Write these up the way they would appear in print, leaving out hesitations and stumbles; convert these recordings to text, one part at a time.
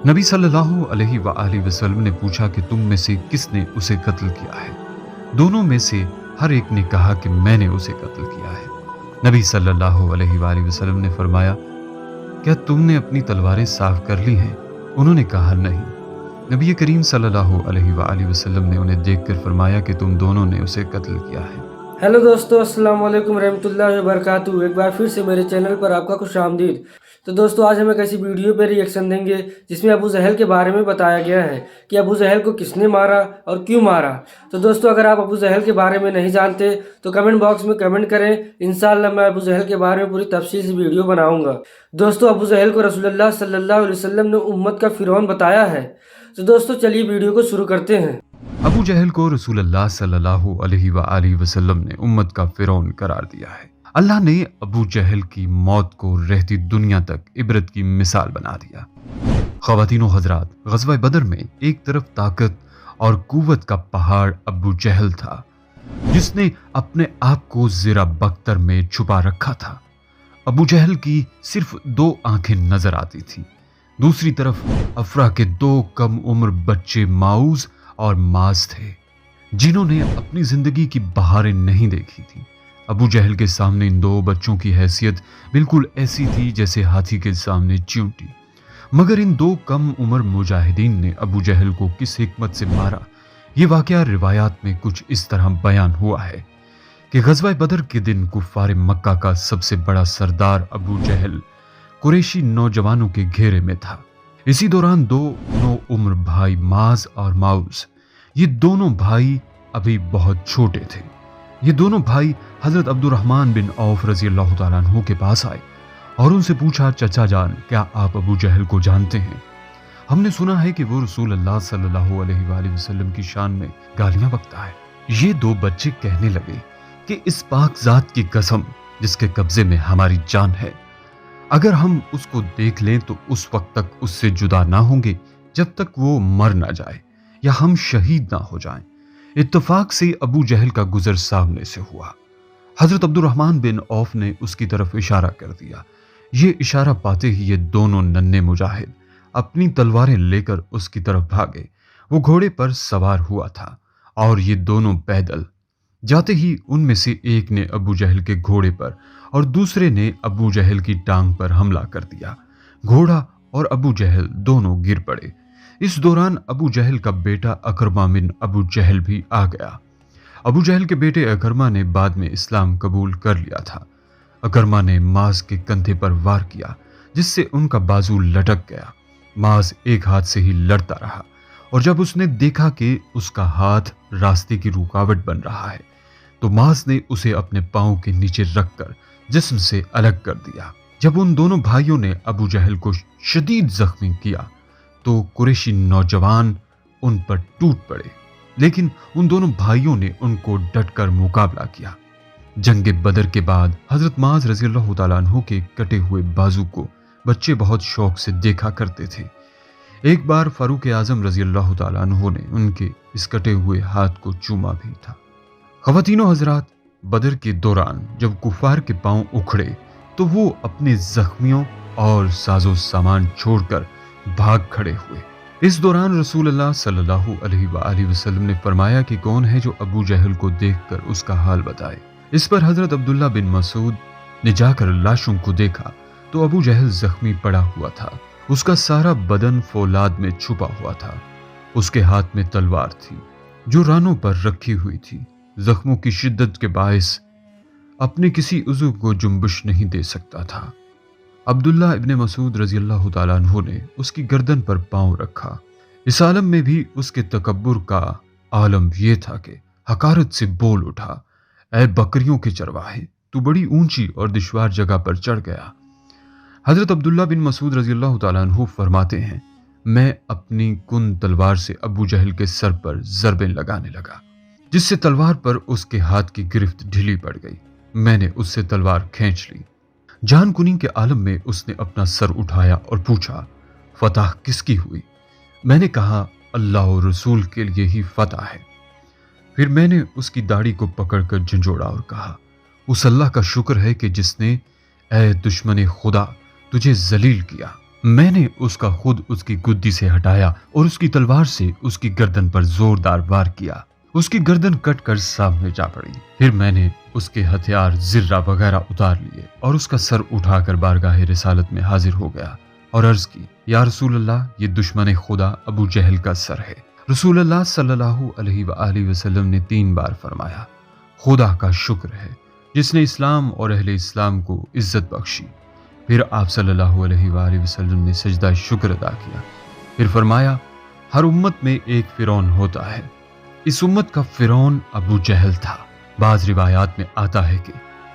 नबी सल्लल्लाहु अलैहि वसल्लम ने पूछा कि तुम में से किसने उसे कत्ल किया है। दोनों में से हर एक ने कहा कि मैंने उसे कत्ल किया है। नबी सल्लल्लाहु अलैहि वसल्लम ने फरमाया, क्या तुमने अपनी तलवारें साफ कर ली हैं? उन्होंने कहा, नहीं। नबी करीम सल्लल्लाहु अलैहि वसल्लम ने उन्हें देखकर फरमाया कि तुम दोनों ने उसे कत्ल किया है। हेलो दोस्तों, अस्सलाम वालेकुम रहमतुल्लाहि व बरकातुहू। एक बार फिर से मेरे चैनल पर आपका खुशामदीद। तो दोस्तों, आज हम एक ऐसी वीडियो पे रिएक्शन देंगे जिसमें अबू जहल के बारे में बताया गया है कि अबू जहल को किसने मारा और क्यों मारा। तो दोस्तों, अगर आप अबू जहल के बारे में नहीं जानते तो कमेंट बॉक्स में कमेंट करें। इंशाअल्लाह मैं अबू जहल के बारे में पूरी तफसील से वीडियो बनाऊंगा। दोस्तों, अबू जहल को रसूलुल्लाह सल्लल्लाहु अलैहि वसल्लम ने उम्मत का फिरौन बताया है। तो दोस्तों, चलिए वीडियो को शुरू करते हैं। अबू जहल को रसूलुल्लाह सल्लल्लाहु अलैहि वसल्लम ने उम्मत का फिरौन करार दिया है। अल्लाह ने अबू जहल की मौत को रहती दुनिया तक इबरत की मिसाल बना दिया। ख़वातीन व हज़रात, ग़ज़वा बदर में एक तरफ ताकत और कुव्वत का पहाड़ अबू जहल था, जिसने अपने आप को ज़रा बख्तर में छुपा रखा था। अबू जहल की सिर्फ 2 आंखें नजर आती थी। दूसरी तरफ अफरा के 2 कम उम्र बच्चे माऊज और माज थे, जिन्होंने अपनी जिंदगी की बहारें नहीं देखी थी। अबू जहल के सामने इन 2 बच्चों की हैसियत बिल्कुल ऐसी थी जैसे हाथी के सामने चींटी। मगर इन 2 कम उम्र मुजाहिदीन ने अबू जहल को किस हिकमत से मारा, ये वाकया रिवायात में कुछ इस तरह बयान हुआ है कि ग़ज़वा बदर के दिन कुफ़ार मक्का का सबसे बड़ा सरदार अबू जहल कुरैशी नौजवानों के घेरे में था। इसी दौरान 2 नौ उम्र भाई माज और माउस, ये दोनों भाई अभी बहुत छोटे थे। ये दोनों भाई हजरत अब्दुर्रहमान बिन औफ रजी अल्लाह तआला अन्हु के पास आए और उनसे पूछा, चचा जान, क्या आप अबू जहल को जानते हैं? हमने सुना है कि वो रसूल अल्लाह सल्लल्लाहु अलैहि वसल्लम की शान में गालियां बकता है। ये 2 बच्चे कहने लगे कि इस पाक जात की कसम जिसके कब्जे में हमारी जान है, अगर हम उसको देख लें तो उस वक्त तक उससे जुदा ना होंगे जब तक वो मर ना जाए या हम शहीद ना हो जाएं। इत्तफाक से अबू जहल का गुजर सामने से हुआ। हजरत अब्दुर्रहमान बिन औफ ने उसकी तरफ इशारा कर दिया। ये इशारा पाते ही ये दोनों नन्हे मुजाहिद अपनी तलवारें लेकर उसकी तरफ भागे। वो घोड़े पर सवार हुआ था और ये दोनों पैदल। जाते ही उनमें से एक ने अबू जहल के घोड़े पर और दूसरे ने अबू जहल की टांग पर हमला कर दिया। घोड़ा और अबू जहल दोनों गिर पड़े। इस दौरान अबू जहल का बेटा अकरमा बिन अबू जहल भी आ गया। अबू जहल के बेटे अकरमा ने बाद में इस्लाम कबूल कर लिया था। अकरमा ने माज के कंधे पर वार किया, जिससे उनका बाजू लटक गया। माज एक हाथ से ही लड़ता रहा और जब उसने देखा कि उसका हाथ रास्ते की रुकावट बन रहा है तो माज ने उसे अपने पांव के नीचे रखकर जिस्म से अलग कर दिया। जब उन दोनों भाइयों ने अबू जहल को शदीद जख्मी किया तो कुरैशी नौजवान उन पर टूट पड़े, लेकिन उन दोनों भाइयों ने उनको डटकर मुकाबला किया। जंग बदर के बाद हजरत माज रजी अल्लाह तआला अन्हु के कटे हुए बाजू को बच्चे बहुत शौक से देखा करते थे। एक बार फारूक आजम रजी अल्लाह तआला अन्हु ने उनके इस कटे हुए हाथ को चूमा भी था। ख़वातीनो हजरात, बदर के दौरान जब कुफार के पांव उखड़े तो वो अपने जख्मियों और साजो सामान छोड़कर भाग खड़े हुए। इस दौरान रसूलुल्लाह सल्लल्लाहु अलैहि वसल्लम ने फरमाया कि कौन है जो अबू जहल को देखकर उसका हाल बताए। इस पर हजरत अब्दुल्ला बिन मसूद ने जाकर लाशों को देखा तो अबू जहल जख्मी पड़ा हुआ था। उसका सारा बदन फौलाद में छुपा हुआ था। उसके हाथ में तलवार थी जो रानों पर रखी हुई थी। जख्मों की शिद्दत के बायस अपने किसी उज़्व को जुम्बिश नहीं दे सकता था। अब्दुल्ला इब्ने मसूद रजी अल्लाह तआला अन्हु ने उसकी गर्दन पर पांव रखा। इस आलम में भी उसके तकब्बुर का आलम यह था कि हकारत से बोल उठा, ऐ बकरियों के चरवाहे, तू बड़ी ऊंची और दुश्वार जगह पर चढ़ गया। हजरत अब्दुल्ला बिन मसूद रजी अल्लाह तआला अन्हु फरमाते हैं, मैं अपनी कुन तलवार से अबू जहल के सर पर ज़रबें लगाने लगा, जिससे तलवार पर उसके हाथ की गिरफ्त ढीली पड़ गई। मैंने उससे तलवार खींच ली। जान कुनी के आलम में उसने अपना सर उठाया और पूछा, फतह किसकी हुई? मैंने कहा, अल्लाह और रसूल के लिए ही फतह है। फिर मैंने उसकी दाढ़ी को पकड़कर झंझोड़ा और कहा, उस अल्लाह का शुक्र है कि जिसने, ऐ दुश्मन खुदा, तुझे जलील किया। मैंने उसका खुद उसकी गुद्दी से हटाया और उसकी तलवार से उसकी गर्दन पर जोरदार वार किया। उसकी गर्दन कट कर सामने जा पड़ी। फिर मैंने उसके हथियार जिर्रा वगैरह उतार लिए और उसका सर उठाकर बारगाह रिसालत में हाजिर हो गया और अर्ज की, या रसूल अल्लाह, ये दुश्मन खुदा अबू जहल का सर है। रसूल अल्लाह सल्लल्लाहु अलैहि वसल्लम ने 3 बार फरमाया, खुदा का शुक्र है जिसने इस्लाम और अहले इस्लाम को इज्जत बख्शी। फिर आप सल्लल्लाहु अलैहि वसल्लम ने सजदा शुक्र अदा किया। फिर फरमाया, हर उम्मत में एक फिरौन होता है, इस उम्मत का फिरौन अबू जहल था। बाज रिवायात में आता है कि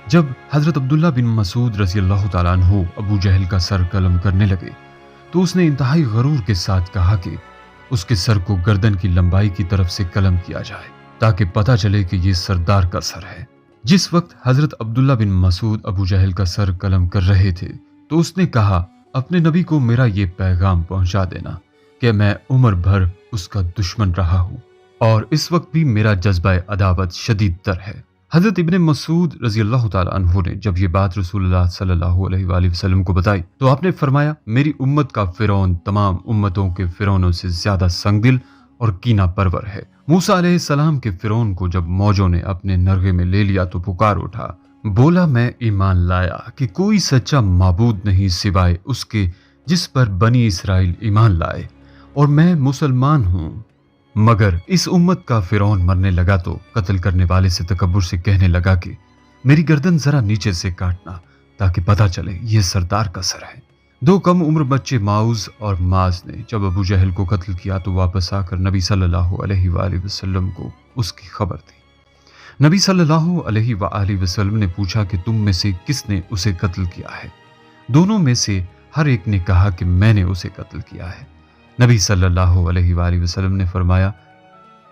जब हजरत अब्दुल्ला बिन मसूद रज़ी अल्लाह तआला अन्हु अबू जहल का सर कलम करने लगे तो उसने इंतहाई गरूर के साथ कहा कि उसके सर को गर्दन की लंबाई की तरफ से कलम किया जाए ताकि पता चले कि ये सरदार का सर है। जिस वक्त हजरत अब्दुल्ला बिन मसूद अबू जहल का सर कलम कर रहे थे तो उसने कहा, अपने नबी को मेरा ये पैगाम पहुंचा देना कि मैं उम्र भर उसका दुश्मन रहा हूं और इस वक्त भी मेरा जज्बा अदावत शदीद तर है। हजरत इब्ने मसूद रजी अल्लाह तआला अन्हु ने जब ये बात रसूलुल्लाह सल्लल्लाहु अलैहि वसल्लम को बताई तो आपने फरमाया, मेरी उम्मत का फिरौन तमाम उम्मतों के फिरौनों से ज्यादा संगदिल और कीना परवर है। मूसा अलैहिस्सलाम के फिरौन को जब मौजों ने अपने नरगे में ले लिया तो पुकार उठा, बोला, मैं ईमान लाया कि कोई सच्चा माबूद नहीं सिवाय उसके जिस पर बनी इसराइल ईमान लाए और मैं मुसलमान हूँ। मगर इस उम्मत का फिरौन मरने लगा तो कत्ल करने वाले से तकब्बुर से कहने लगा कि मेरी गर्दन जरा नीचे से काटना ताकि पता चले ये सरदार का सर है। 2 कम उम्र बच्चे माउज और माज ने जब अबू जहल को कत्ल किया तो वापस आकर नबी सल्लल्लाहु अलैहि वसल्लम को उसकी खबर दी। नबी सल्लल्लाहु अलैहि वसल्लम ने पूछा कि तुम में से किसने उसे कत्ल किया है। दोनों में से हर एक ने कहा कि मैंने उसे कत्ल किया है। नबी सल्लल्लाहु अलैहि वसल्लम ने फरमाया,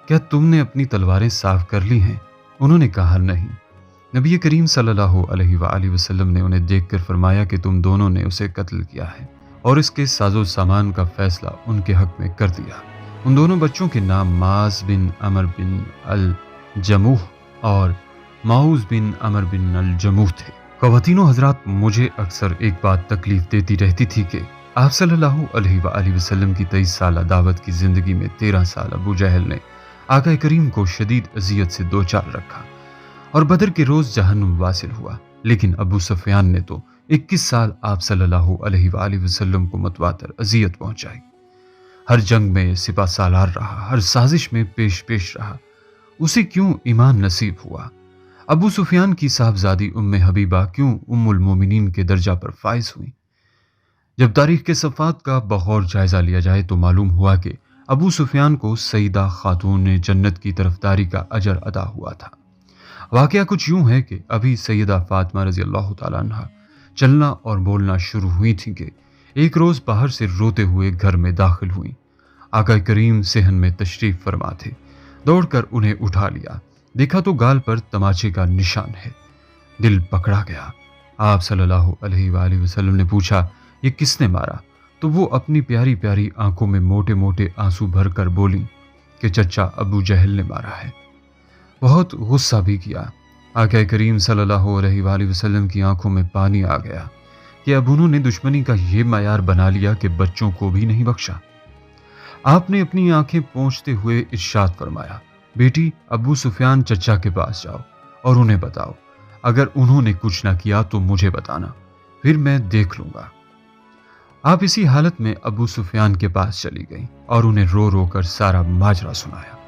क्या तुमने अपनी तलवारें साफ कर ली हैं? उन्होंने कहा, नहीं। नबी करीम सल्लल्लाहु अलैहि वसल्लम ने उन्हें देखकर फरमाया कि तुम दोनों ने उसे कत्ल किया है और इसके साजो सामान का फैसला उनके हक में कर दिया। उन दोनों बच्चों के नाम माज बिन अमर बिन अल जमूह और माउज बिन अमर बिन अल जमूह थे। ख़वातीनो हजरात, मुझे अक्सर एक बात तकलीफ देती रहती थी कि आप सल्लल्लाहु अलैहि वसल्लम की 23 साल दावत की जिंदगी में 13 साल अबू जहल ने आका करीम को शदीद अजियत से दो चार रखा और बदर के रोज जहन्नुम वासिल हुआ, लेकिन अबू सुफियान ने तो 21 साल आप सल्लल्लाहु अलैहि वसल्लम को मतवातर अजियत पहुंचाई। हर जंग में सिपा सालार रहा, हर साजिश में पेश पेश रहा। उसे क्यों ईमान नसीब हुआ? अबू सुफियान की साहबजादी उम्मे हबीबा क्यों उम्मुल मोमिनीन के दर्जा पर फाइज हुई? जब तारीख के सफ़ात का बगौर जायजा लिया जाए तो मालूम हुआ कि अबू सुफियान को सईदा खातून जन्नत की तरफदारी का अजर अदा हुआ था। वाकया कुछ यूं है कि अभी सैयदा फातिमा रजी अल्लाह तआला अन्हा चलना और बोलना शुरू हुई थी कि एक रोज बाहर से रोते हुए घर में दाखिल हुई। आका करीम सेहन में तशरीफ फरमा थे। दौड़कर उन्हें उठा लिया, देखा तो गाल पर तमाचे का निशान है। दिल पकड़ा गया। आप सल्लल्लाहु अलैहि वसल्लम ने पूछा, ये किसने मारा? तो वो अपनी प्यारी प्यारी आंखों में मोटे मोटे आंसू भरकर बोली कि चचा अबू जहल ने मारा है। बहुत गुस्सा भी किया। आका करीम सल्लल्लाहु अलैहि वसल्लम की आंखों में पानी आ गया कि अब उन्होंने दुश्मनी का ये मायार बना लिया कि बच्चों को भी नहीं बख्शा। आपने अपनी आंखें पोंछते हुए इरशाद फरमाया, बेटी अबू सुफियान चचा के पास जाओ और उन्हें बताओ, अगर उन्होंने कुछ ना किया तो मुझे बताना, फिर मैं देख लूंगा। आप इसी हालत में अबू सुफियान के पास चली गई और उन्हें रो रो कर सारा माजरा सुनाया।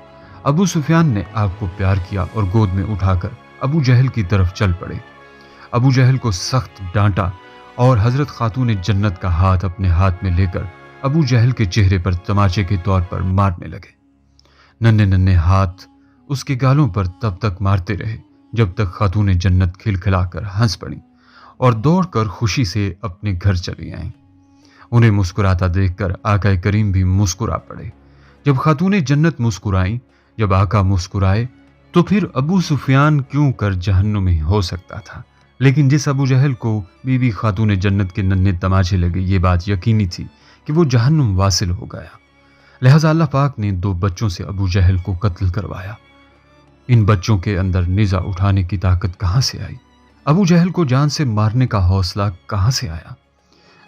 अबू सुफियान ने आपको प्यार किया और गोद में उठाकर अबू जहल की तरफ चल पड़े। अबू जहल को सख्त डांटा और हजरत खातून जन्नत का हाथ अपने हाथ में लेकर अबू जहल के चेहरे पर तमाचे के तौर पर मारने लगे। नन्हे नन्हे हाथ उसके गालों पर तब तक मारते रहे जब तक खातून जन्नत खिलखिलाकर हंस पड़ी और दौड़कर खुशी से अपने घर चली आईं। उन्हें मुस्कुराता देखकर आका करीम भी मुस्कुरा पड़े। जब खातून जन्नत मुस्कुराई, जब आका मुस्कुराए, तो फिर अबू सुफियान क्यों कर जहन्नुमी हो सकता था। लेकिन जिस अबू जहल को बीबी खातून जन्नत के नन्हे तमाचे लगे, ये बात यकीनी थी कि वो जहन्नुम वासिल हो गया। लिहाजा अल्लाह पाक ने 2 बच्चों से अबू जहल को कत्ल करवाया। इन बच्चों के अंदर निज़ा उठाने की ताकत कहाँ से आई? अबू जहल को जान से मारने का हौसला कहाँ से आया?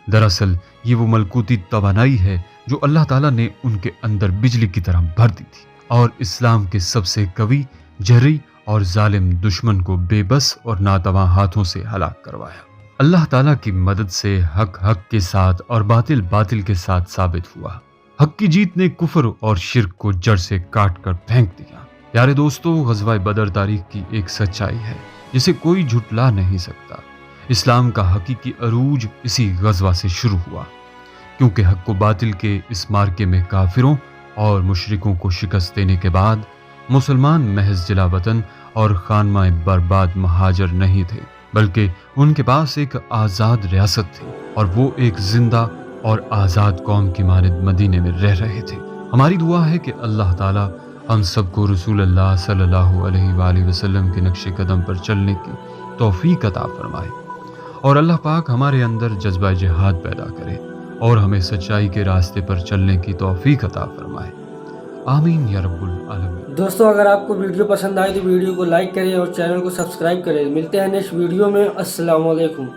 दरअसल ये वो मलकूती तवानाई है जो अल्लाह ताला ने उनके अंदर बिजली की तरह भर दी थी और इस्लाम के सबसे कवी, जर्री और जालिम दुश्मन को बेबस और नातवा हाथों से हलाक करवाया। अल्लाह ताला की मदद से हक हक के साथ और बातिल बातिल के साथ साबित हुआ। हक की जीत ने कुफर और शिर्क को जड़ से काट कर फेंक दिया। प्यारे दोस्तों, गज़वा बदर तारीख की एक सच्चाई है जिसे कोई झुटला नहीं सकता। इस्लाम का हकीकी अरूज इसी गज़वा से शुरू हुआ, क्योंकि हक को बातिल के इस मार्के में काफिरों और मुशरिकों को शिकस्त देने के बाद मुसलमान महज जिला वतन और खानमाए बर्बाद महाजर नहीं थे, बल्कि उनके पास एक आज़ाद रियासत थी और वो एक जिंदा और आज़ाद कौम की मानद मदीने में रह रहे थे। हमारी दुआ है कि अल्लाह ताला हम सबको रसूल अल्लाह सल्लल्लाहु अलैहि वसल्लम के नक्शे कदम पर चलने की तौफीक अता फरमाए और अल्लाह पाक हमारे अंदर जज्बा जिहाद पैदा करे और हमें सच्चाई के रास्ते पर चलने की तौफीक अता फरमाए। आमीन या रब्बुल आलमीन। दोस्तों, अगर आपको वीडियो पसंद आए तो वीडियो को लाइक करें और चैनल को सब्सक्राइब करें। मिलते हैं नेक्स्ट वीडियो में। अस्सलाम वालेकुम।